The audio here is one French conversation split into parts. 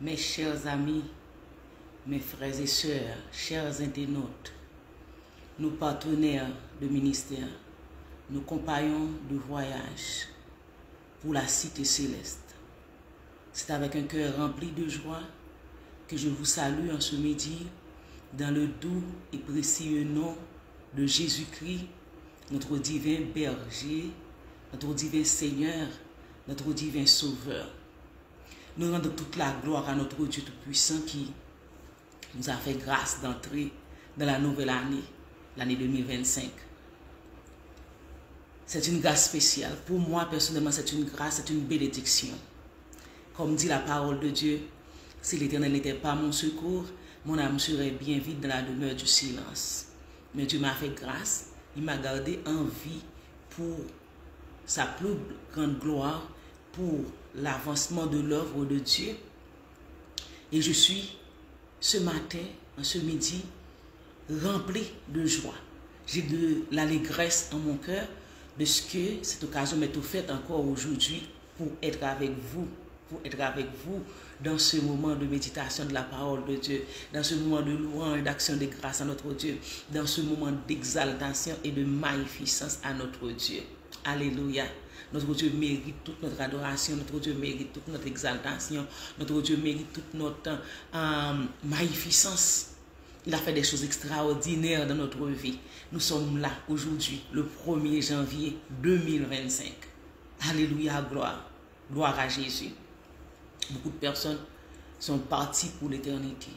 Mes chers amis, mes frères et sœurs, chers internautes, nos partenaires de ministère, nos compagnons de voyage pour la cité céleste. C'est avec un cœur rempli de joie que je vous salue en ce midi dans le doux et précieux nom de Jésus-Christ, notre divin berger, notre divin Seigneur, notre divin Sauveur. Nous rendons toute la gloire à notre Dieu Tout-Puissant qui nous a fait grâce d'entrer dans la nouvelle année, l'année 2025. C'est une grâce spéciale. Pour moi, personnellement, c'est une grâce, c'est une bénédiction. Comme dit la parole de Dieu, si l'Éternel n'était pas mon secours, mon âme serait bien vide dans la demeure du silence. Mais Dieu m'a fait grâce, il m'a gardé en vie pour sa plus grande gloire, pour l'avancement de l'œuvre de Dieu. Et je suis ce matin, en ce midi, rempli de joie. J'ai de l'allégresse en mon cœur de ce que cette occasion m'est offerte encore aujourd'hui pour être avec vous, dans ce moment de méditation de la parole de Dieu, dans ce moment de louange et d'action de grâce à notre Dieu, dans ce moment d'exaltation et de magnificence à notre Dieu. Alléluia. Notre Dieu mérite toute notre adoration, notre Dieu mérite toute notre exaltation, notre Dieu mérite toute notre magnificence. Il a fait des choses extraordinaires dans notre vie. Nous sommes là aujourd'hui, le 1er janvier 2025. Alléluia, gloire. Gloire à Jésus. Beaucoup de personnes sont parties pour l'éternité.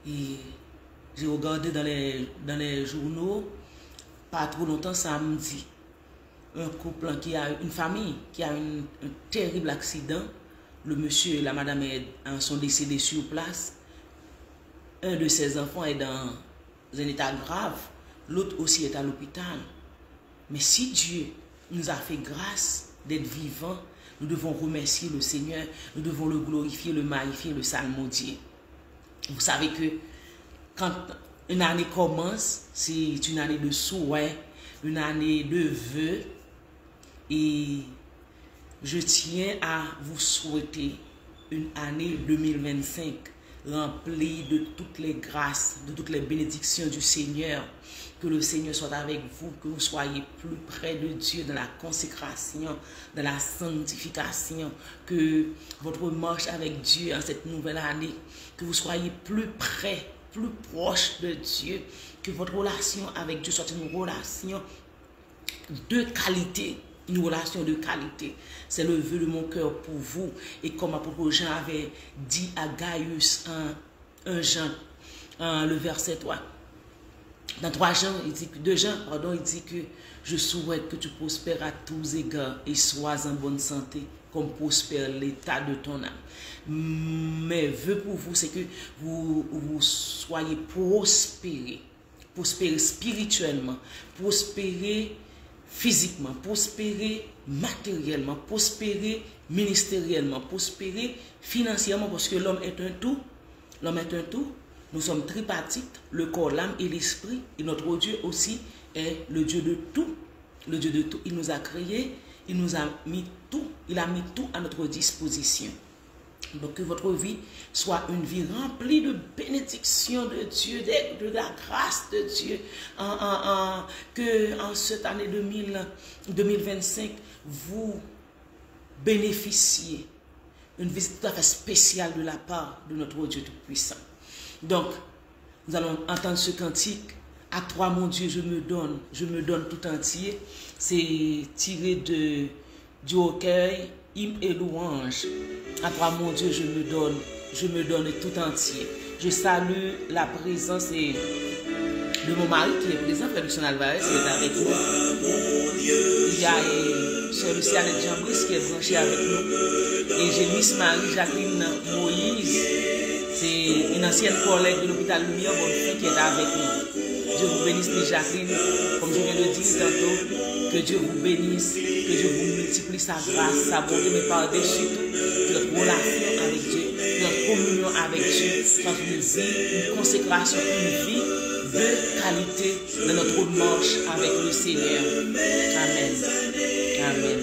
Et j'ai regardé dans les journaux, pas trop longtemps, samedi, un couple qui a une famille qui a un terrible accident. Le monsieur et la madame sont décédés sur place. Un de ses enfants est dans un état grave. L'autre aussi est à l'hôpital. Mais si Dieu nous a fait grâce d'être vivants, nous devons remercier le Seigneur. Nous devons le glorifier, le magnifier, le psalmodier. Vous savez que quand une année commence, c'est une année de souhait, une année de vœux. Et je tiens à vous souhaiter une année 2025 remplie de toutes les grâces, de toutes les bénédictions du Seigneur. Que le Seigneur soit avec vous, que vous soyez plus près de Dieu dans la consécration, dans la sanctification, que votre marche avec Dieu en cette nouvelle année, que vous soyez plus près, plus proche de Dieu, que votre relation avec Dieu soit une relation de qualité. Une relation de qualité. C'est le vœu de mon cœur pour vous. Et comme l'apôtre Jean avait dit à Gaius en 1 Jean, le verset 3. Dans 2 Jean, il dit que je souhaite que tu prospères à tous égards et sois en bonne santé, comme prospère l'état de ton âme. Mes vœux pour vous, c'est que vous soyez prospérés spirituellement, prospérés physiquement, prospérer matériellement, prospérer ministériellement, prospérer financièrement, parce que l'homme est un tout. L'homme est un tout. Nous sommes tripartites, le corps, l'âme et l'esprit. Et notre Dieu aussi est le Dieu de tout. Le Dieu de tout. Il nous a créés, il nous a mis tout. Il a mis tout à notre disposition. Donc que votre vie soit une vie remplie de bénédictions de Dieu, de la grâce de Dieu. Que en cette année 2025, vous bénéficiez d'une visite tout à fait spéciale de la part de notre Dieu Tout-Puissant. Donc, nous allons entendre ce cantique. À toi, mon Dieu, je me donne tout entier. C'est tiré du recueil Hymne et louange. À toi, mon Dieu, je me donne tout entier. Je salue la présence de mon mari qui est présent, Frère Lucian Alvarez, qui est avec nous. Il y a Sœur Luciane Jambris qui est branchée avec nous. Et j'ai Miss Marie-Jacqueline Moïse, c'est une ancienne collègue de l'hôpital Lumière qui est avec nous. Dieu vous bénisse, Miss Jacqueline, comme je viens de dire tantôt, que Dieu vous bénisse, que Dieu vous multiplie sa grâce, sa bonté, mais par-dessus tout, notre relation avec Dieu, notre communion avec Dieu, soit une vie, une consécration, une vie de qualité dans notre marche avec le Seigneur. Amen. Amen.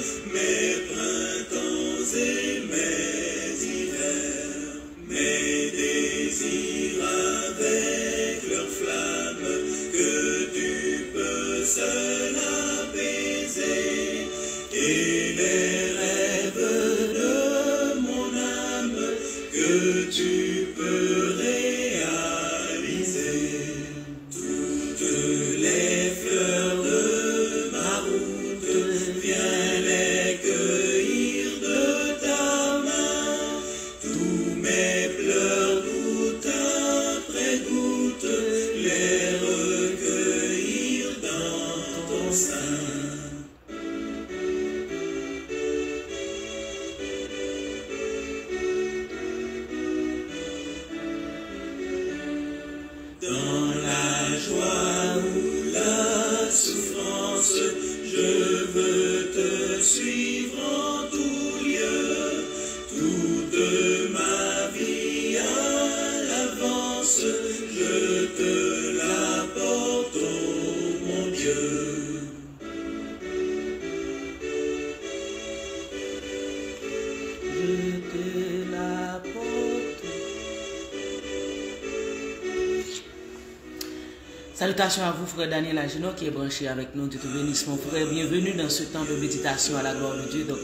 Salutations à vous, frère Daniel Agino, qui est branché avec nous. Dieu te bénisse, mon frère. Bienvenue dans ce temps de méditation à la gloire de Dieu. Donc,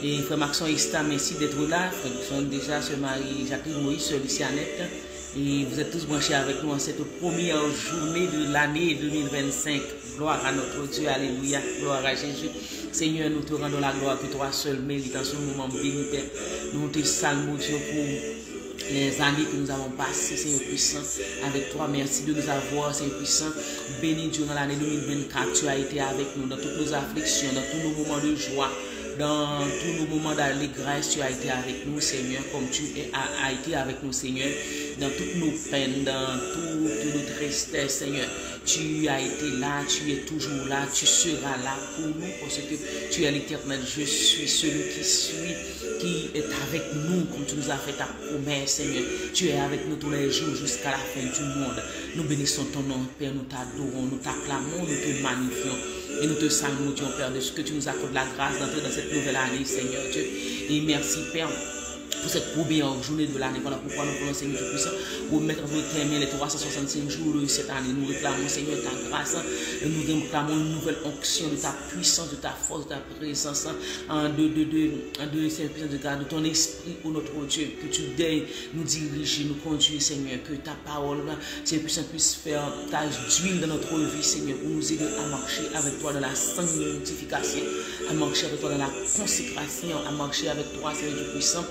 et frère Maxon Ista, merci d'être là. Frère Maxon, déjà, ce mari Jacqueline Moïse, sœur Lucianette. Et vous êtes tous branchés avec nous en cette première journée de l'année 2025. Gloire à notre Dieu, alléluia, gloire à Jésus. Seigneur, nous te rendons la gloire que toi seul mérites en ce moment béni, Père. Nous te saluons, Dieu, pour les années que nous avons passées, Seigneur puissant, avec toi. Merci de nous avoir, Seigneur puissant. Béni Dieu, dans l'année 2024, tu as été avec nous dans toutes nos afflictions, dans tous nos moments de joie, dans tous nos moments d'allégresse. Tu as été avec nous, Seigneur, comme tu as été avec nous, Seigneur, dans toutes nos peines, dans toutes nos tristesses, Seigneur. Tu as été là, tu es toujours là, tu seras là pour nous, parce que tu es l'Éternel. Je suis celui qui est avec nous, comme tu nous as fait ta promesse, Seigneur. Tu es avec nous tous les jours jusqu'à la fin du monde. Nous bénissons ton nom, Père, nous t'adorons, nous t'acclamons, nous te magnifions et nous te saluons, Père, de ce que tu nous accordes la grâce d'entrer dans cette nouvelle année, Seigneur Dieu. Et merci, Père, pour cette première journée de l'année. Voilà pourquoi nous prenons, Seigneur Dieu puissant, pour mettre en terminer les 365 jours de cette année. Nous réclamons, Seigneur, ta grâce. Nous réclamons une nouvelle onction de ta puissance, de ta force, de ta présence, de ton esprit, ô notre Dieu, que tu daignes nous diriger, nous conduire, Seigneur, que ta parole, Seigneur puissant, puisse faire tâche d'huile dans notre vie, Seigneur, pour nous aider à marcher avec toi dans la sanctification, à marcher avec toi dans la consécration, à marcher avec toi, Seigneur Dieu puissant,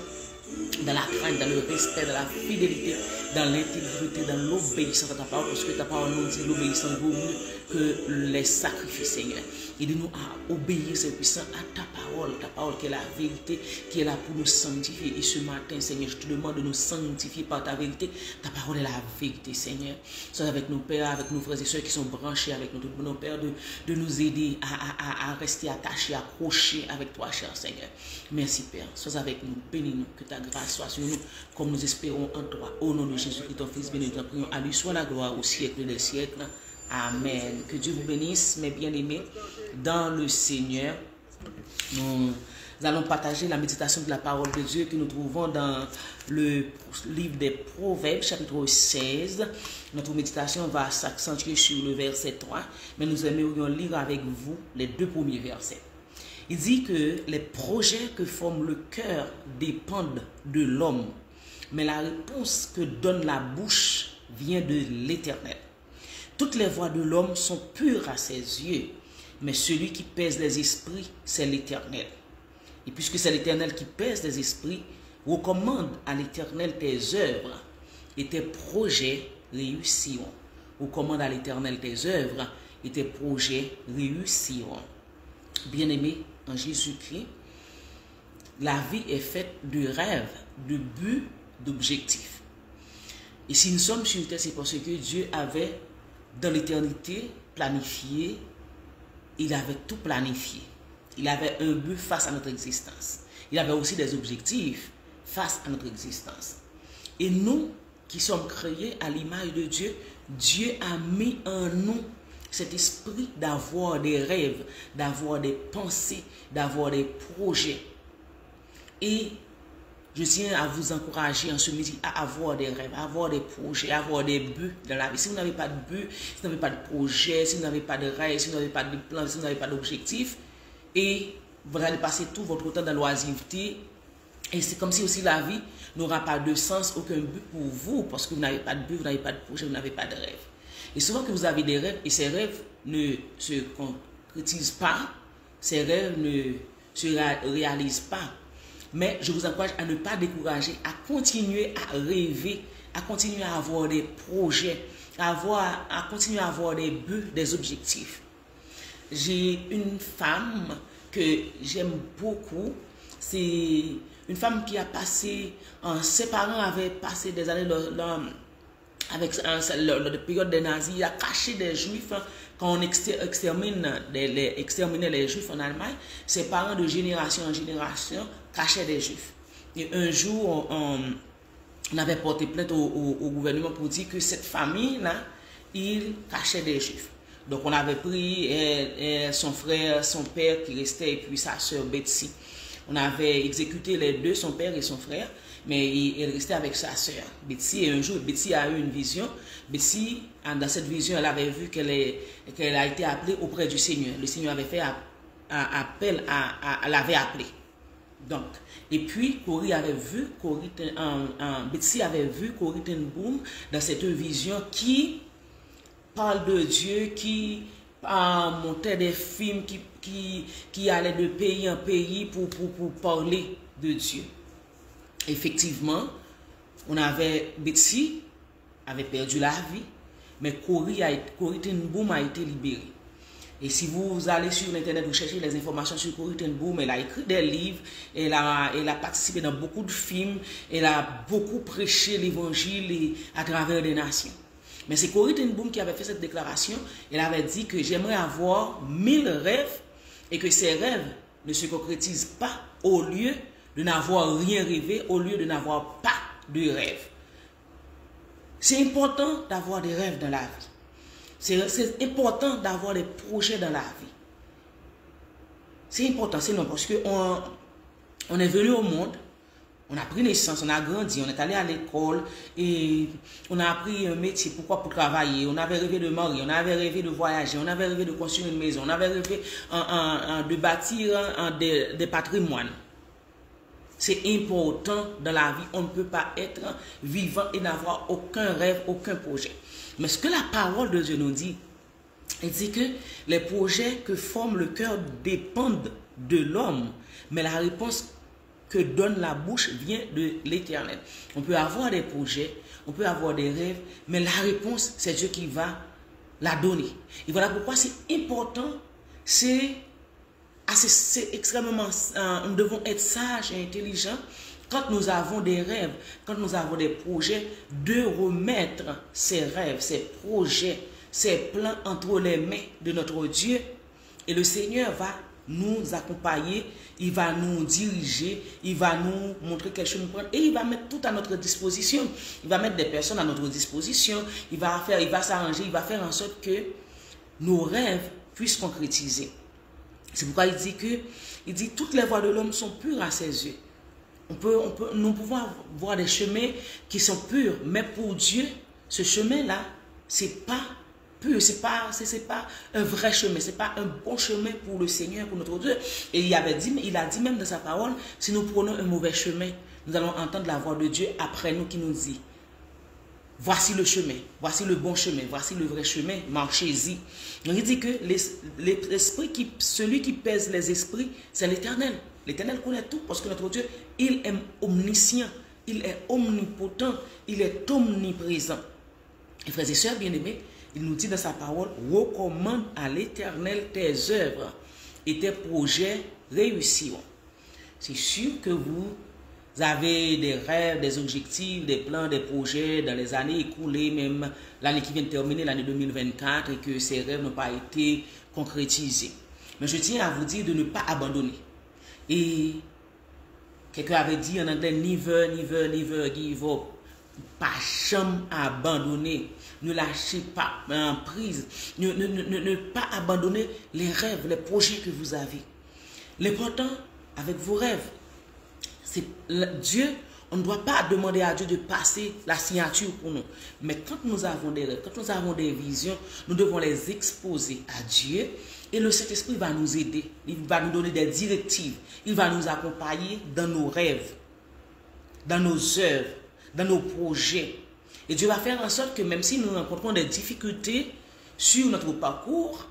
dans la crainte, dans le respect, dans la fidélité, dans l'intégrité, dans l'obéissance à ta parole, parce que ta parole nous dit l'obéissance vaut mieux que les sacrifices, Seigneur. Aide-nous à obéir, Seigneur puissant, à ta parole qui est la vérité, qui est là pour nous sanctifier. Et ce matin, Seigneur, je te demande de nous sanctifier par ta vérité. Ta parole est la vérité, Seigneur. Sois avec nos pères, avec nos frères et sœurs qui sont branchés avec nous, tous nos pères, de nous aider à rester attachés, accrochés avec toi, cher Seigneur. Merci, Père. Sois avec nous, bénis-nous, que ta grâce soit sur nous, comme nous espérons en toi. Au nom de Jésus-Christ, ton Fils, béni, nous prions. À lui soit la gloire au siècle des siècles. Amen. Que Dieu vous bénisse, mes bien-aimés, dans le Seigneur. Nous allons partager la méditation de la parole de Dieu que nous trouvons dans le livre des Proverbes, chapitre 16. Notre méditation va s'accentuer sur le verset 3, mais nous aimerions lire avec vous les deux premiers versets. Il dit que les projets que forme le cœur dépendent de l'homme, mais la réponse que donne la bouche vient de l'Éternel. Toutes les voies de l'homme sont pures à ses yeux, mais celui qui pèse les esprits, c'est l'Éternel. Et puisque c'est l'Éternel qui pèse les esprits, recommande à l'Éternel tes œuvres et tes projets réussiront. Recommande à l'Éternel tes œuvres et tes projets réussiront. Bien-aimés en Jésus-Christ, la vie est faite de rêves, de buts, d'objectifs. Et si nous sommes sur terre, c'est parce que Dieu avait dans l'éternité planifié, il avait tout planifié. Il avait un but face à notre existence. Il avait aussi des objectifs face à notre existence. Et nous, qui sommes créés à l'image de Dieu, Dieu a mis en nous cet esprit d'avoir des rêves, d'avoir des pensées, d'avoir des projets. Et je tiens à vous encourager en ce midi à avoir des rêves, à avoir des projets, à avoir des buts dans la vie. Si vous n'avez pas de but, si vous n'avez pas de projet, si vous n'avez pas de rêve, si vous n'avez pas de plan, si vous n'avez pas d'objectif, et vous allez passer tout votre temps dans l'oisiveté, et c'est comme si aussi la vie n'aura pas de sens, aucun but pour vous, parce que vous n'avez pas de but, vous n'avez pas de projet, vous n'avez pas de rêve. Et souvent que vous avez des rêves, et ces rêves ne se concrétisent pas, ces rêves ne se réalisent pas. Mais je vous encourage à ne pas décourager, à continuer à rêver, à continuer à avoir des projets, à continuer à avoir des buts, des objectifs. J'ai une femme que j'aime beaucoup. C'est une femme qui a passé, ses parents avaient passé des années avec la période des nazis, il a caché des juifs. Quand on exterminait les juifs en Allemagne, ses parents de génération en génération cachaient des juifs. Et un jour, on avait porté plainte au gouvernement pour dire que cette famille-là, il cachait des juifs. Donc on avait pris son frère, son père qui restait, et puis sa soeur Betsy. On avait exécuté les deux, son père et son frère, mais il restait avec sa sœur, Betsy. Et un jour, Betsy a eu une vision. Betsy, dans cette vision, elle avait vu qu'elle a été appelée auprès du Seigneur. Le Seigneur avait fait appel, l'avait appelée. Donc, et puis, Betsy avait vu Corrie ten Boom dans cette vision qui parle de Dieu, qui montait des films, qui allaient de pays en pays pour parler de Dieu. Effectivement, Betsy avait perdu la vie, mais Corrie ten Boom a été libérée. Et si vous allez sur l'internet, vous cherchez les informations sur Corrie ten Boom, elle a écrit des livres, elle a participé dans beaucoup de films, elle a beaucoup prêché l'évangile à travers les nations. Mais c'est Corrie ten Boom qui avait fait cette déclaration. Elle avait dit que j'aimerais avoir 1000 rêves et que ces rêves ne se concrétisent pas au lieu de n'avoir rien rêvé, au lieu de n'avoir pas de rêve. C'est important d'avoir des rêves dans la vie. C'est important d'avoir des projets dans la vie. C'est important, c'est non, parce qu'on est venu au monde, on a pris naissance, on a grandi, on est allé à l'école et on a appris un métier. Pourquoi? Pour travailler. On avait rêvé de marier, on avait rêvé de voyager, on avait rêvé de construire une maison, on avait rêvé de bâtir des patrimoines. C'est important dans la vie. On ne peut pas être vivant et n'avoir aucun rêve, aucun projet. Mais ce que la parole de Dieu nous dit, elle dit que les projets que forme le cœur dépendent de l'homme, mais la réponse que donne la bouche vient de l'Éternel. On peut avoir des projets, on peut avoir des rêves, mais la réponse, c'est Dieu qui va la donner. Et voilà pourquoi c'est important, c'est extrêmement, nous devons être sages et intelligents quand nous avons des rêves, quand nous avons des projets, de remettre ces rêves, ces projets, ces plans entre les mains de notre Dieu. Et le Seigneur va nous accompagner, il va nous diriger, il va nous montrer quelque chose, et il va mettre tout à notre disposition. Il va mettre des personnes à notre disposition, il va s'arranger, il va faire en sorte que nos rêves puissent concrétiser. C'est pourquoi il dit toutes les voies de l'homme sont pures à ses yeux. Nous pouvons voir des chemins qui sont purs, mais pour Dieu, ce chemin-là, c'est pas pur, c'est pas un vrai chemin, c'est pas un bon chemin pour le Seigneur, pour notre Dieu. Et il a dit même dans sa parole, si nous prenons un mauvais chemin, nous allons entendre la voix de Dieu après nous qui nous dit, voici le chemin, voici le bon chemin, voici le vrai chemin, marchez-y. Donc il dit que celui qui pèse les esprits, c'est l'Éternel. L'Éternel connaît tout parce que notre Dieu, il est omniscient, il est omnipotent, il est omniprésent. Et frères et sœurs bien-aimés, il nous dit dans sa parole, recommande à l'Éternel tes œuvres et tes projets réussiront. C'est sûr que vous avez des rêves, des objectifs, des plans, des projets dans les années écoulées, même l'année qui vient de terminer, l'année 2024, et que ces rêves n'ont pas été concrétisés. Mais je tiens à vous dire de ne pas abandonner. Et quelqu'un avait dit en anglais, never give up. Pas jamais abandonner. Ne lâchez pas prise. Ne pas abandonner les rêves, les projets que vous avez. L'important avec vos rêves, c'est Dieu. On ne doit pas demander à Dieu de passer la signature pour nous. Mais quand nous avons des rêves, quand nous avons des visions, nous devons les exposer à Dieu. Et le Saint-Esprit va nous aider. Il va nous donner des directives. Il va nous accompagner dans nos rêves, dans nos œuvres, dans nos projets. Et Dieu va faire en sorte que même si nous rencontrons des difficultés sur notre parcours,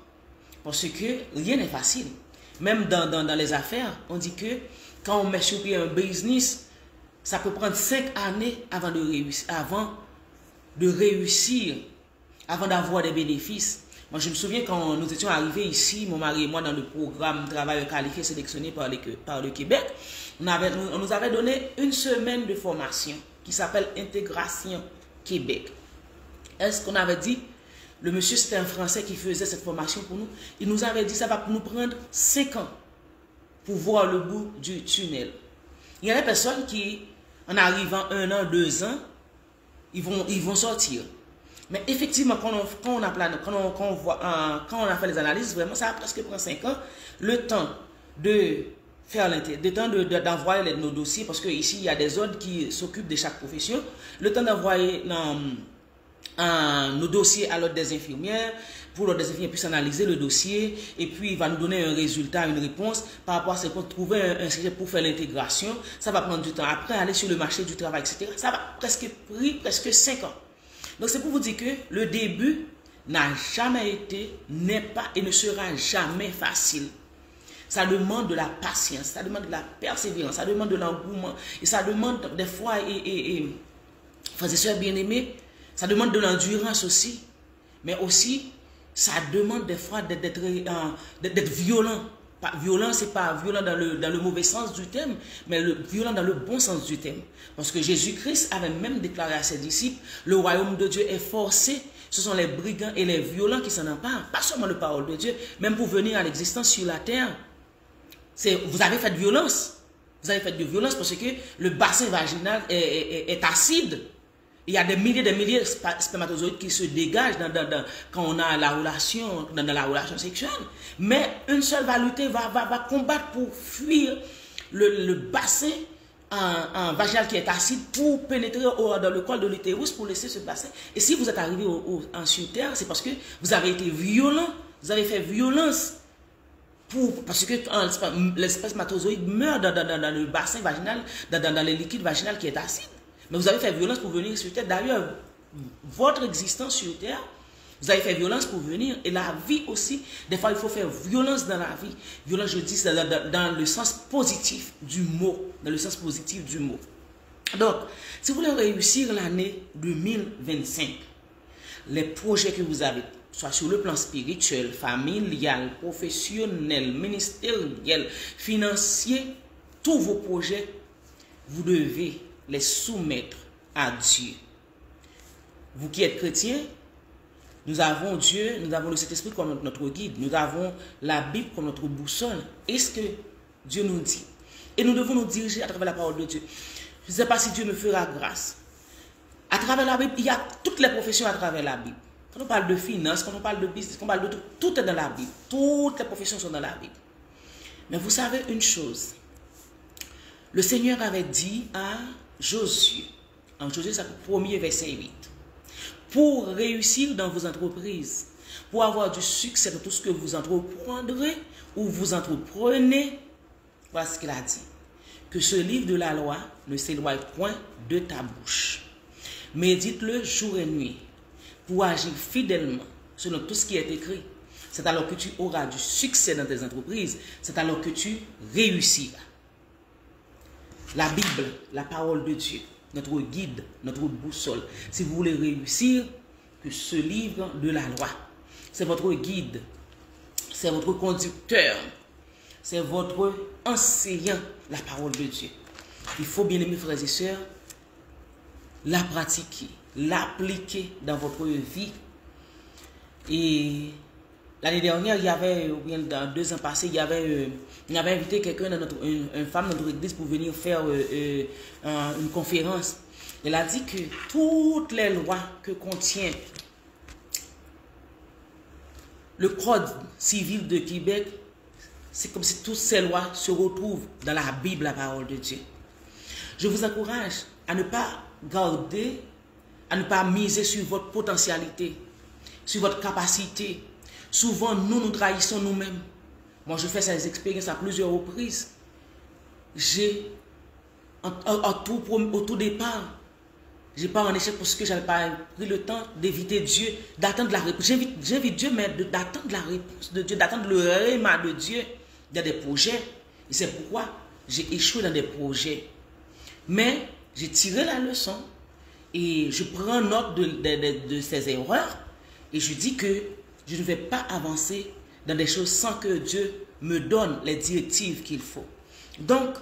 parce que rien n'est facile. Même dans les affaires, on dit que quand on met sur pied un business, ça peut prendre 5 années avant de réussir, avant d'avoir des bénéfices. Moi, je me souviens quand nous étions arrivés ici, mon mari et moi, dans le programme Travail qualifié sélectionné par le Québec, on nous avait donné une semaine de formation qui s'appelle Intégration Québec. Est-ce qu'on avait dit, le monsieur, c'était un Français qui faisait cette formation pour nous, il nous avait dit, ça va nous prendre 5 ans pour voir le bout du tunnel. Il y a des personnes qui, en arrivant 1 an, 2 ans, ils vont sortir. Mais effectivement, quand on a fait les analyses, vraiment, ça a presque pris 5 ans. Le temps de faire le temps d'envoyer nos dossiers, parce qu'ici, il y a des ordres qui s'occupent de chaque profession. Le temps d'envoyer nos dossiers à l'ordre des infirmières, pour l'ordre des infirmières puisse analyser le dossier, et puis il va nous donner un résultat, une réponse, par rapport à ce qu'on trouve un sujet pour faire l'intégration. Ça va prendre du temps. Après, aller sur le marché du travail, etc. Ça va presque 5 ans. Donc, c'est pour vous dire que le début n'a jamais été, n'est pas et ne sera jamais facile. Ça demande de la patience, ça demande de la persévérance, ça demande de l'engouement, et ça demande des fois, frères et sœurs bien-aimés, ça demande de l'endurance aussi, mais aussi, ça demande des fois d'être violent. Violent, c'est pas violent dans le mauvais sens du terme, mais violent dans le bon sens du terme. Parce que Jésus-Christ avait même déclaré à ses disciples, le royaume de Dieu est forcé, ce sont les brigands et les violents qui s'en emparent, pas seulement la parole de Dieu, même pour venir à l'existence sur la terre. Vous avez fait de violence. Vous avez fait de violence parce que le bassin vaginal est acide. Il y a des milliers de spermatozoïdes qui se dégagent quand on a la relation, dans la relation sexuelle. Mais une seule va lutter, va combattre pour fuir le bassin vaginal qui est acide pour pénétrer dans le col de l'utérus pour laisser ce bassin. Et si vous êtes arrivé sur terre, c'est parce que vous avez été violent, vous avez fait violence. Parce que les spermatozoïdes meurent dans le bassin vaginal, dans le liquide vaginal qui est acide. Mais vous avez fait violence pour venir sur terre. D'ailleurs, votre existence sur terre, vous avez fait violence pour venir. Et la vie aussi, des fois, il faut faire violence dans la vie. Violence, je dis, dans le sens positif du mot. Dans le sens positif du mot. Donc, si vous voulez réussir l'année 2025, les projets que vous avez, soit sur le plan spirituel, familial, professionnel, ministériel, financier, tous vos projets, vous devez les soumettre à Dieu. Vous qui êtes chrétiens, nous avons Dieu, nous avons le Saint-Esprit comme notre guide, nous avons la Bible comme notre boussole. Et ce que Dieu nous dit. Et nous devons nous diriger à travers la parole de Dieu. Je ne sais pas si Dieu me fera grâce. À travers la Bible, il y a toutes les professions à travers la Bible. Quand on parle de finance, quand on parle de business, quand on parle de tout est dans la Bible. Toutes les professions sont dans la Bible. Mais vous savez une chose. Le Seigneur avait dit à Josué, en Josué, c'est le premier verset 8, pour réussir dans vos entreprises, pour avoir du succès dans tout ce que vous entreprendrez ou vous entreprenez, voilà ce qu'il a dit. Que ce livre de la loi ne s'éloigne point de ta bouche. Médite-le jour et nuit pour agir fidèlement selon tout ce qui est écrit. C'est alors que tu auras du succès dans tes entreprises. C'est alors que tu réussiras. La Bible, la parole de Dieu, notre guide, notre boussole. Si vous voulez réussir, que ce livre de la loi, c'est votre guide, c'est votre conducteur, c'est votre enseignant, la parole de Dieu. Il faut, bien aimer frères et sœurs, la pratiquer, l'appliquer dans votre vie. Et l'année dernière, il y avait, ou bien dans 2 ans passés, on avait invité quelqu'un, une femme dans notre église pour venir faire une conférence. Elle a dit que toutes les lois que contient le Code civil de Québec, c'est comme si toutes ces lois se retrouvent dans la Bible, la parole de Dieu. Je vous encourage à ne pas garder, à ne pas miser sur votre potentialité, sur votre capacité. Souvent, nous trahissons nous-mêmes. Moi, je fais ces expériences à plusieurs reprises. Au tout départ, je n'ai pas en échec parce que je n'avais pas pris le temps d'éviter Dieu, d'attendre la réponse. J'invite Dieu, mais d'attendre la réponse de Dieu, d'attendre le réma de Dieu dans des projets. Et c'est pourquoi j'ai échoué dans des projets. Mais j'ai tiré la leçon et je prends note de ces erreurs et je dis que je ne vais pas avancer dans des choses sans que Dieu me donne les directives qu'il faut. Donc,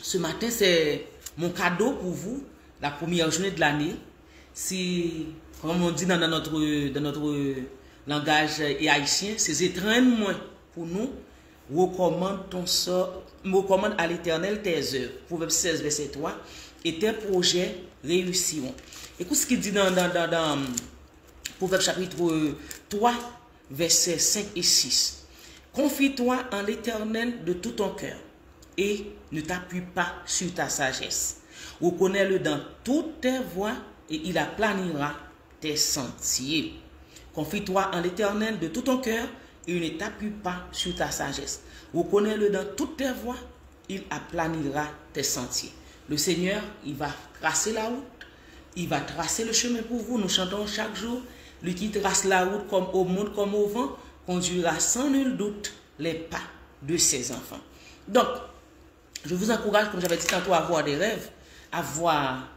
ce matin, c'est mon cadeau pour vous, la première journée de l'année. Si, comme on dit dans notre langage haïtien, c'est étreigne-moi pour nous. Recommande à l'Éternel tes œuvres. Proverbe 16, verset 3. Et tes projets réussiront. Écoute ce qu'il dit dans Proverbe chapitre 3, versets 5 et 6. Confie-toi en l'Éternel de tout ton cœur et ne t'appuie pas sur ta sagesse. Reconnais-le dans toutes tes voies et il aplanira tes sentiers. Confie-toi en l'Éternel de tout ton cœur et ne t'appuie pas sur ta sagesse. Reconnais-le dans toutes tes voies, il aplanira tes sentiers. Le Seigneur, il va tracer la route, il va tracer le chemin pour vous. Nous chantons chaque jour, lui qui trace la route comme au monde, comme au vent, conduira sans nul doute les pas de ses enfants. Donc, je vous encourage, comme j'avais dit tantôt, à avoir des rêves, à avoir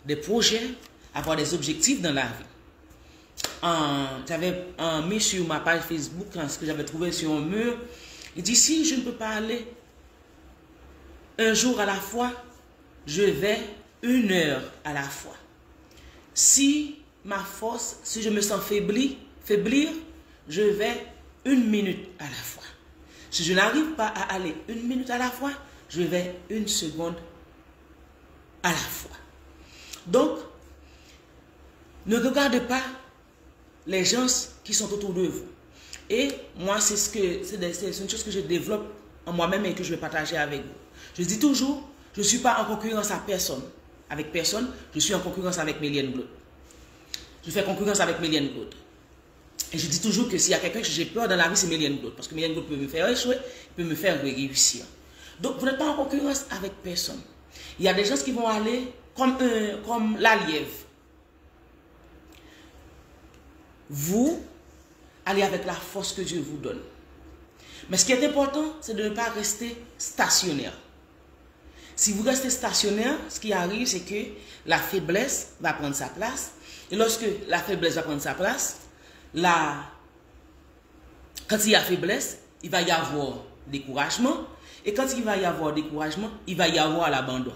des projets, à avoir des objectifs dans la vie. J'avais mis sur ma page Facebook ce que j'avais trouvé sur un mur. Il dit, si je ne peux pas aller un jour à la fois, je vais 1 heure à la fois. Si ma force, si je me sens faiblir, je vais 1 minute à la fois. Si je n'arrive pas à aller 1 minute à la fois, je vais 1 seconde à la fois. Donc, ne regardez pas les gens qui sont autour de vous. Et moi, c'est une chose que je développe en moi-même et que je vais partager avec vous. Je dis toujours, je ne suis pas en concurrence avec personne, je suis en concurrence avec Méliane Glaude. Je fais concurrence avec Méliane Glaude. Et je dis toujours que s'il y a quelqu'un que j'ai peur dans la vie, c'est Méliane Glaude. Parce que Méliane Glaude peut me faire échouer, peut me faire réussir. Donc, vous n'êtes pas en concurrence avec personne. Il y a des gens qui vont aller comme la lièvre. Vous allez avec la force que Dieu vous donne. Mais ce qui est important, c'est de ne pas rester stationnaire. Si vous restez stationnaire, ce qui arrive, c'est que la faiblesse va prendre sa place. Et lorsque la faiblesse va prendre sa place, quand il y a faiblesse, il va y avoir découragement. Et quand il va y avoir découragement, il va y avoir l'abandon.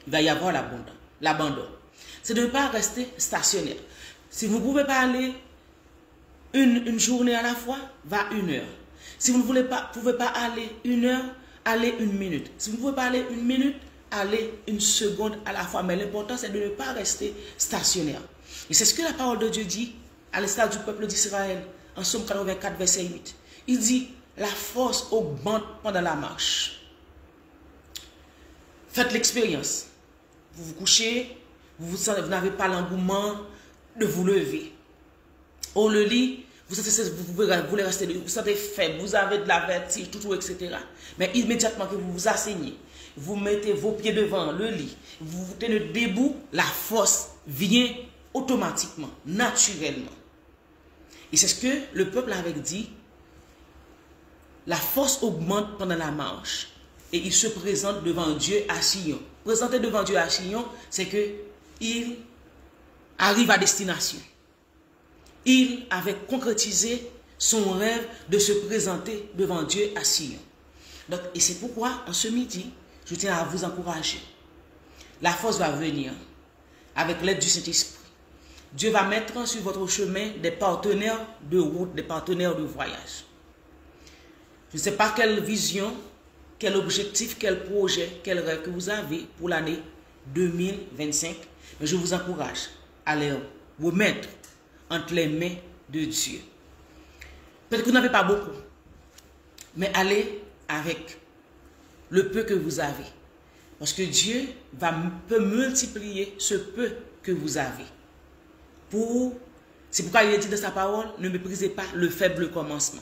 Il va y avoir l'abandon. C'est de ne pas rester stationnaire. Si vous ne pouvez pas aller une journée à la fois, va 1 heure. Si vous ne pouvez pas aller 1 heure, allez 1 minute. Si vous ne pouvez pas aller 1 minute, allez 1 seconde à la fois. Mais l'important, c'est de ne pas rester stationnaire. Et c'est ce que la parole de Dieu dit à l'instar du peuple d'Israël en Somme 84, verset 8. Il dit, la force augmente pendant la marche. Faites l'expérience. Vous vous couchez, vous n'avez pas l'engouement de vous lever. On le lit, vous voulez rester, vous sentez faible, vous avez de la vertige, tout, etc. Mais immédiatement que vous vous asseyez, vous mettez vos pieds devant le lit, vous vous tenez debout, la force vient automatiquement, naturellement. Et c'est ce que le peuple avait dit. La force augmente pendant la marche. Et il se présente devant Dieu à Sion. Présenter devant Dieu à Sion, c'est qu'il arrive à destination. Il avait concrétisé son rêve de se présenter devant Dieu à Sion. Donc, et c'est pourquoi, en ce midi, je tiens à vous encourager. La force va venir avec l'aide du Saint-Esprit. Dieu va mettre sur votre chemin des partenaires de route, des partenaires de voyage. Je ne sais pas quelle vision, quel objectif, quel projet, quel rêve que vous avez pour l'année 2025. Mais je vous encourage à les remettre entre les mains de Dieu. Peut-être que vous n'avez pas beaucoup, mais allez avec le peu que vous avez. Parce que Dieu peut multiplier ce peu que vous avez. C'est pourquoi il est dit dans sa parole, ne méprisez pas le faible commencement.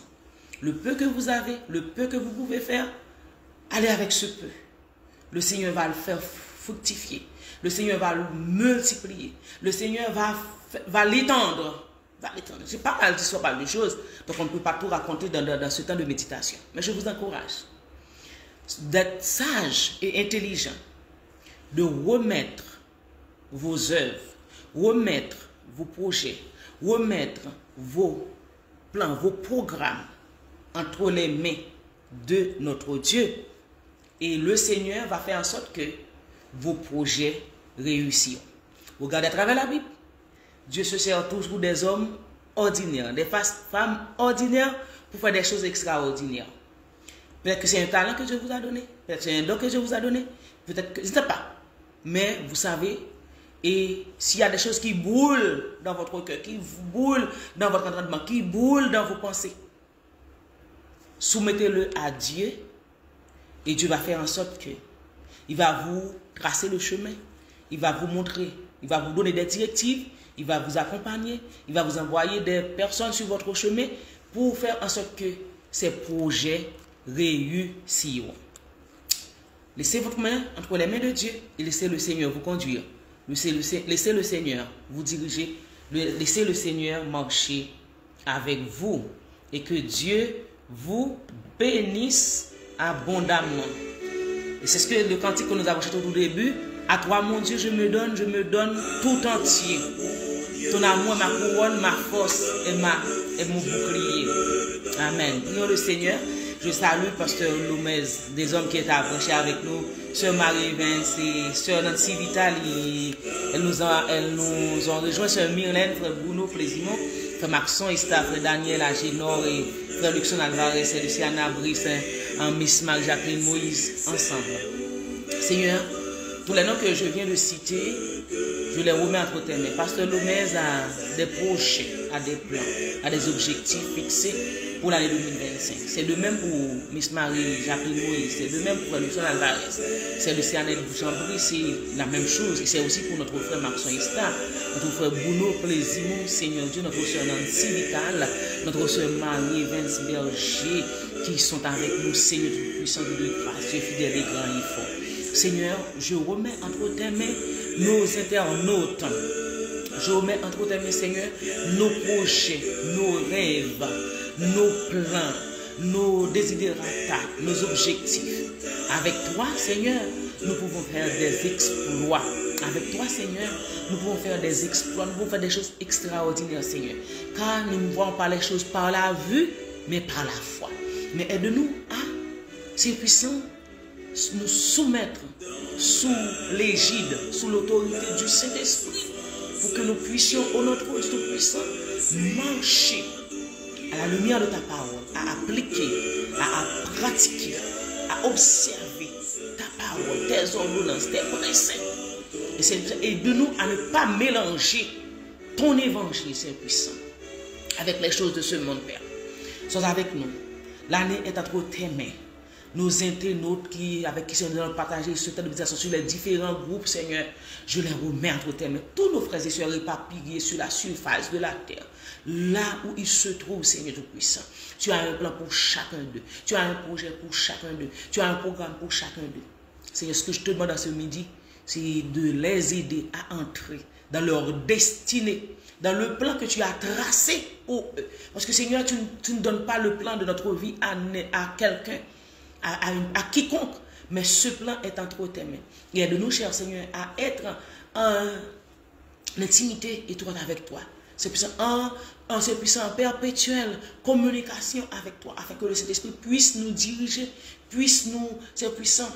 Le peu que vous avez, le peu que vous pouvez faire, allez avec ce peu. Le Seigneur va le faire fructifier. Le Seigneur va le multiplier. Le Seigneur va l'étendre. J'ai pas mal d'histoires, pas mal de choses. Donc on ne peut pas tout raconter dans ce temps de méditation. Mais je vous encourage d'être sage et intelligent. De remettre vos œuvres, remettre vos projets, remettre vos plans, vos programmes entre les mains de notre Dieu. Et le Seigneur va faire en sorte que vos projets réussiront. Regardez à travers la Bible. Dieu se sert toujours des hommes ordinaires, des femmes ordinaires pour faire des choses extraordinaires. Peut-être que c'est un talent que Dieu vous a donné, peut-être que c'est un don que Dieu vous a donné, peut-être que, je ne sais pas. Mais vous savez, et s'il y a des choses qui boulent dans votre cœur, qui boulent dans votre entendement, qui boulent dans vos pensées, soumettez-le à Dieu Et Dieu va faire en sorte que il va vous tracer le chemin, il va vous montrer, il va vous donner des directives, il va vous accompagner, il va vous envoyer des personnes sur votre chemin pour faire en sorte que ces projets réussiront. Laissez votre main entre les mains de Dieu et laissez le Seigneur vous conduire. Laissez le Seigneur vous diriger. Laissez le Seigneur marcher avec vous. Et que Dieu vous bénisse abondamment. Et c'est ce que le cantique que nous avons chanté au tout début. À toi, mon Dieu, je me donne tout entier. Ton amour, ma couronne, ma force et mon bouclier. Amen. Prions le Seigneur. Je salue Pasteur Lomez, des hommes qui étaient approchés avec nous, Sœur Marie-Vence et Sœur Nancy Vitali. Elles nous ont rejoint, Sœur Myrlène, Frère Bruno Plaisimont, Frère Maxon Ista, Frère Daniel Agénor et Frère Luxon Alvarez et Luciana Brice, Miss Marie-Jacqueline Moïse, ensemble. Seigneur, tous les noms que je viens de citer, je les remets entre tes mains. Pasteur Lomez a des projets, a des plans, a des objectifs fixés pour l'année 2025. C'est de même pour Miss Marie-Jacqueline Moïse, c'est de même pour Lucian Alvarez, c'est le CNL Bouchambry, c'est la même chose. Et c'est aussi pour notre frère Maxon Ista, notre frère Bruno Plaisimont, Seigneur Dieu, notre soeur Nancy Vital, notre soeur Marie-Vence Berger, qui sont avec nous, Seigneur Dieu puissant, Dieu de grâce, Dieu fidèle et grand et fort. Seigneur, je remets entre tes mains nos internautes. Je remets entre tes mains, Seigneur, nos projets, nos rêves, nos plans, nos desiderata, nos objectifs. Avec toi, Seigneur, nous pouvons faire des exploits. Avec toi, Seigneur, nous pouvons faire des exploits, nous pouvons faire des choses extraordinaires, Seigneur. Car nous ne voyons pas les choses par la vue, mais par la foi. Mais aide-nous à, c'est puissant, nous soumettre sous l'égide, sous l'autorité du Saint-Esprit, pour que nous puissions, au nom de Dieu Tout-Puissant, marcher à la lumière de ta parole, à appliquer, à pratiquer, à observer ta parole, tes ordonnances, tes préceptes. Et aide-nous à ne pas mélanger ton évangile, Saint-Puissant, avec les choses de ce monde, Père. Sois avec nous. L'année est entre tes mains. Nos internautes avec qui nous allons partager ce temps de méditation sur les différents groupes, Seigneur, je les remets entre tes mains. Tous nos frères et sœurs éparpillés sur la surface de la terre, là où ils se trouvent, Seigneur Tout-Puissant. Tu as un plan pour chacun d'eux. Tu as un projet pour chacun d'eux. Tu as un programme pour chacun d'eux. Seigneur, ce que je te demande à ce midi, c'est de les aider à entrer dans leur destinée, dans le plan que tu as tracé pour eux. Parce que, Seigneur, tu ne donnes pas le plan de notre vie à quelqu'un, à quiconque, mais ce plan est entre tes mains. Et aide-nous, cher Seigneur, à être en intimité étroite avec toi. C'est puissant, en perpétuelle communication avec toi, afin que le Saint-Esprit puisse nous diriger, puisse nous, c'est puissant,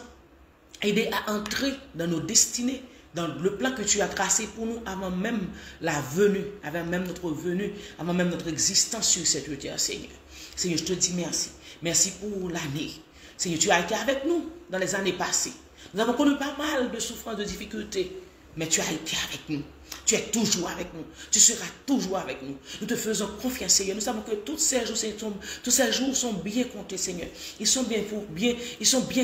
aider à entrer dans nos destinées, dans le plan que tu as tracé pour nous avant même la venue, avant même notre venue, avant même notre existence sur cette terre, Seigneur. Seigneur, je te dis merci. Merci pour l'année. Seigneur, tu as été avec nous dans les années passées. Nous avons connu pas mal de souffrances, de difficultés, mais tu as été avec nous. Tu es toujours avec nous. Tu seras toujours avec nous. Nous te faisons confiance, Seigneur. Nous savons que tous ces jours sont bien comptés, Seigneur. Ils sont bien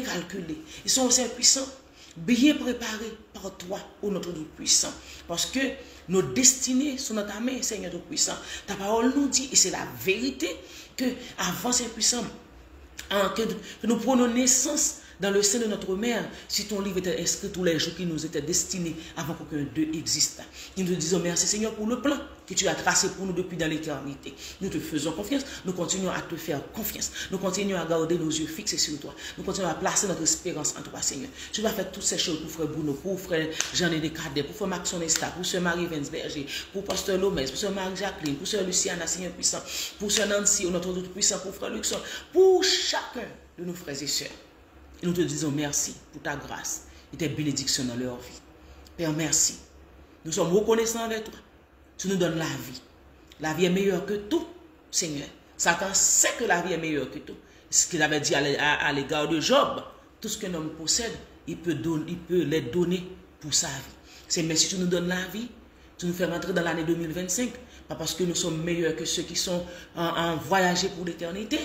calculés. Ils sont aussi puissants, bien préparés par toi, ô notre Dieu puissant. Parce que nos destinées sont dans ta main, Seigneur Dieu puissant. Ta parole nous dit, et c'est la vérité, que avant ces puissants, que nous prenons naissance dans le sein de notre mère, si ton livre était inscrit tous les jours qui nous étaient destinés avant qu'aucun d'eux existe. Nous te disons merci, Seigneur, pour le plan que tu as tracé pour nous depuis dans l'éternité. Nous te faisons confiance, nous continuons à te faire confiance. Nous continuons à garder nos yeux fixés sur toi. Nous continuons à placer notre espérance en toi, Seigneur. Tu vas faire toutes ces choses pour frère Bruno, pour frère Jean-Néné Cadet, pour frère Maxon Esta, pour sœur Marie-Vence Berger, pour pasteur Lomez, pour sœur Marie-Jacqueline, pour sœur Luciana, Seigneur puissant, pour sœur Nancy, notre Dieu puissant, pour frère Luxon, pour chacun de nos frères et sœurs. Et nous te disons merci pour ta grâce et tes bénédictions dans leur vie. Père, merci. Nous sommes reconnaissants avec toi. Tu nous donnes la vie. La vie est meilleure que tout, Seigneur. Satan sait que la vie est meilleure que tout. Ce qu'il avait dit à l'égard de Job, tout ce qu'un homme possède, il peut les donner pour sa vie. C'est merci, tu nous donnes la vie. Tu nous fais rentrer dans l'année 2025. Pas parce que nous sommes meilleurs que ceux qui sont en voyagé pour l'éternité,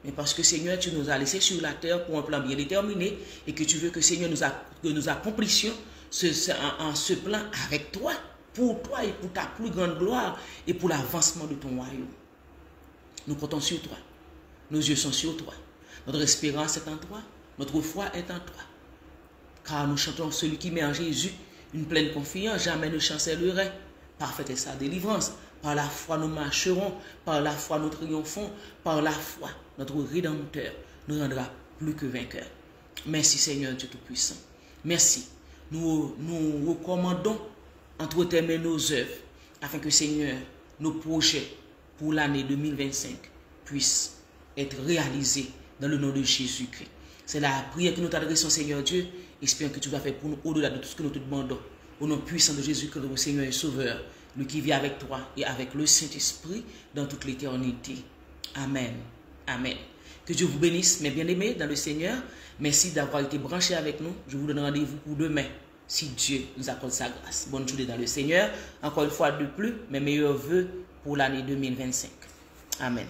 mais parce que Seigneur, tu nous as laissés sur la terre pour un plan bien déterminé et que tu veux que Seigneur que nous accomplissions ce plan avec toi, pour toi et pour ta plus grande gloire et pour l'avancement de ton royaume. Nous comptons sur toi. Nos yeux sont sur toi. Notre espérance est en toi. Notre foi est en toi. Car nous chantons celui qui met en Jésus une pleine confiance, jamais ne chancellerait. Parfaite est sa délivrance. Par la foi, nous marcherons. Par la foi, nous triomphons. Par la foi, notre Rédempteur nous rendra plus que vainqueurs. Merci Seigneur Dieu Tout-Puissant. Merci. Nous recommandons entre tes mains nos œuvres, afin que Seigneur, nos projets pour l'année 2025 puissent être réalisés dans le nom de Jésus-Christ. C'est la prière que nous t'adressons, Seigneur Dieu, espérant que tu vas faire pour nous au-delà de tout ce que nous te demandons. Au nom puissant de Jésus-Christ, notre Seigneur et Sauveur, lui qui vit avec toi et avec le Saint-Esprit dans toute l'éternité. Amen. Amen. Que Dieu vous bénisse, mes bien-aimés dans le Seigneur. Merci d'avoir été branchés avec nous. Je vous donne rendez-vous pour demain, si Dieu nous accorde sa grâce. Bonne journée dans le Seigneur. Encore une fois de plus, mes meilleurs vœux pour l'année 2025. Amen.